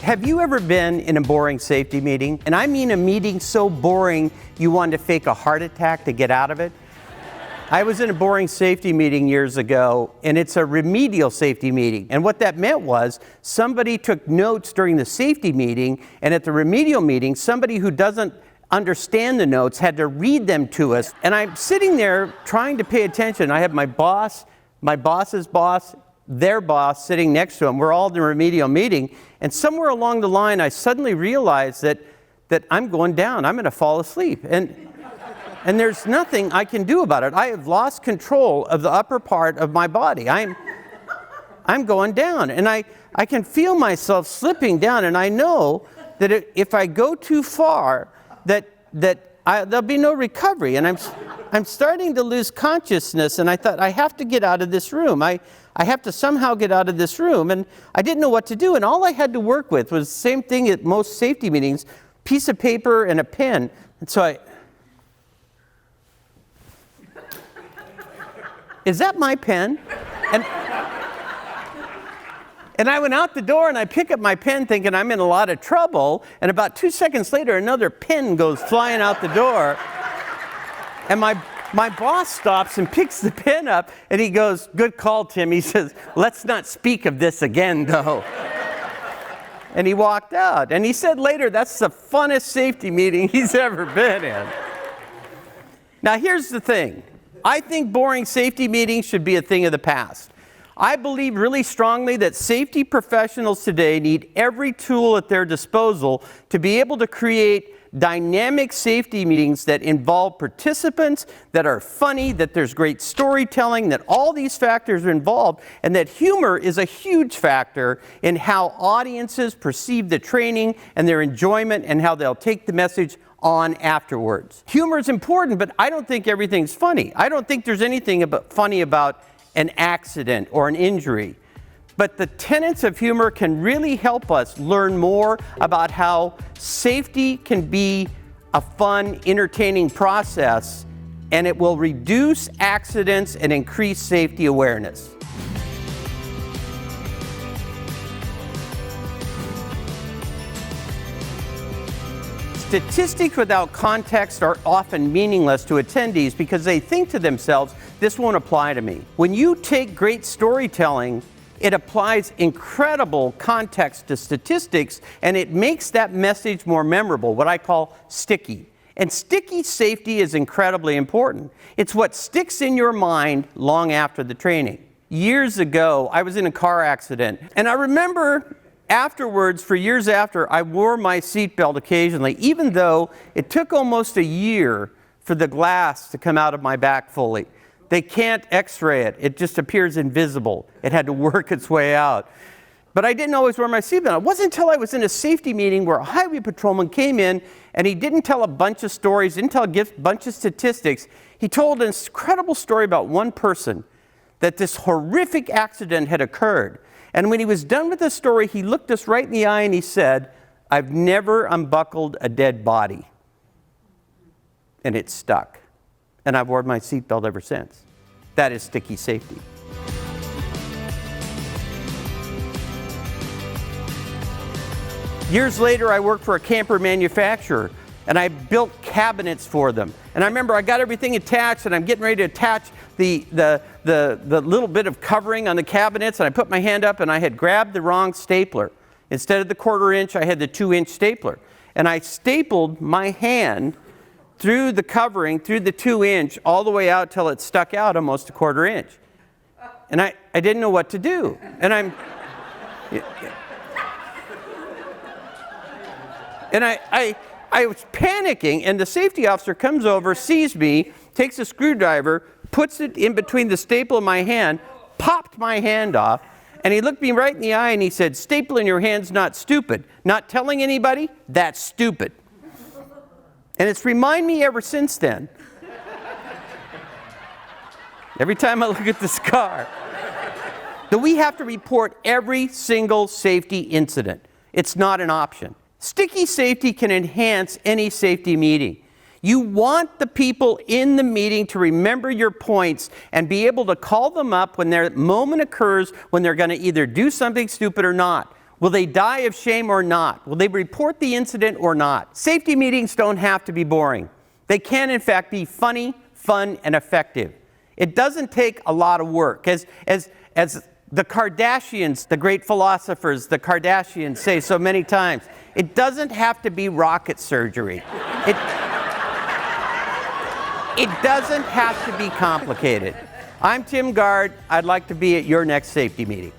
Have you ever been in a boring safety meeting? And I mean a meeting so boring you wanted to fake a heart attack to get out of it. I was in a boring safety meeting years ago, and it's a remedial safety meeting. And what that meant was somebody took notes during the safety meeting, and at the remedial meeting, somebody who doesn't understand the notes had to read them to us. And I'm sitting there trying to pay attention. I have my boss, my boss's boss, their boss sitting next to him. We're all in the remedial meeting. And somewhere along the line, I suddenly realized that I'm going down. I'm going to fall asleep. And there's nothing I can do about it. I have lost control of the upper part of my body. I'm going down. And I can feel myself slipping down. And I know that if I go too far, there'll be no recovery. And I'm starting to lose consciousness. And I thought, I have to get out of this room. I have to somehow get out of this room. And I didn't know what to do. And all I had to work with was the same thing at most safety meetings, piece of paper and a pen. And so is that my pen? And I went out the door and I pick up my pen thinking I'm in a lot of trouble. And about 2 seconds later, another pen goes flying out the door. And my boss stops and picks the pen up, and he goes, "Good call, Tim." He says, "Let's not speak of this again, though." And he walked out. And he said later, that's the funnest safety meeting he's ever been in. Now, here's the thing. I think boring safety meetings should be a thing of the past. I believe really strongly that safety professionals today need every tool at their disposal to be able to create dynamic safety meetings that involve participants, that are funny, that there's great storytelling, that all these factors are involved, and that humor is a huge factor in how audiences perceive the training and their enjoyment and how they'll take the message on afterwards. Humor is important, but I don't think everything's funny. I don't think there's anything funny about an accident or an injury. But the tenets of humor can really help us learn more about how safety can be a fun, entertaining process, and it will reduce accidents and increase safety awareness. Statistics without context are often meaningless to attendees because they think to themselves, this won't apply to me. When you take great storytelling, it applies incredible context to statistics, and it makes that message more memorable, what I call sticky. And sticky safety is incredibly important. It's what sticks in your mind long after the training. Years ago, I was in a car accident, and I remember afterwards, for years after, I wore my seatbelt occasionally, even though it took almost a year for the glass to come out of my back fully. They can't x-ray it. It just appears invisible. It had to work its way out. But I didn't always wear my seatbelt. It wasn't until I was in a safety meeting where a highway patrolman came in, and he didn't tell a bunch of stories, didn't tell a bunch of statistics. He told an incredible story about one person, that this horrific accident had occurred. And when he was done with the story, he looked us right in the eye and he said, "I've never unbuckled a dead body." And it stuck. And I've worn my seatbelt ever since. That is sticky safety. Years later, I worked for a camper manufacturer, and I built cabinets for them. And I remember I got everything attached, and I'm getting ready to attach the little bit of covering on the cabinets, and I put my hand up, and I had grabbed the wrong stapler. Instead of the 1/4 inch, I had the 2-inch stapler. And I stapled my hand through the covering, through the 2-inch, all the way out till it stuck out almost a 1/4 inch. And I didn't know what to do. And I was panicking, and the safety officer comes over, sees me, takes a screwdriver, puts it in between the staple of my hand, popped my hand off, and he looked me right in the eye and he said, "Stapling your hand's not stupid. Not telling anybody, that's stupid." And it's reminded me ever since then. Every time I look at the scar, that we have to report every single safety incident. It's not an option. Sticky safety can enhance any safety meeting. You want the people in the meeting to remember your points and be able to call them up when their moment occurs when they're going to either do something stupid or not. Will they die of shame or not? Will they report the incident or not? Safety meetings don't have to be boring. They can, in fact, be funny, fun, and effective. It doesn't take a lot of work. As the Kardashians, the great philosophers, the Kardashians say so many times, it doesn't have to be rocket surgery. It doesn't have to be complicated. I'm Tim Gard. I'd like to be at your next safety meeting.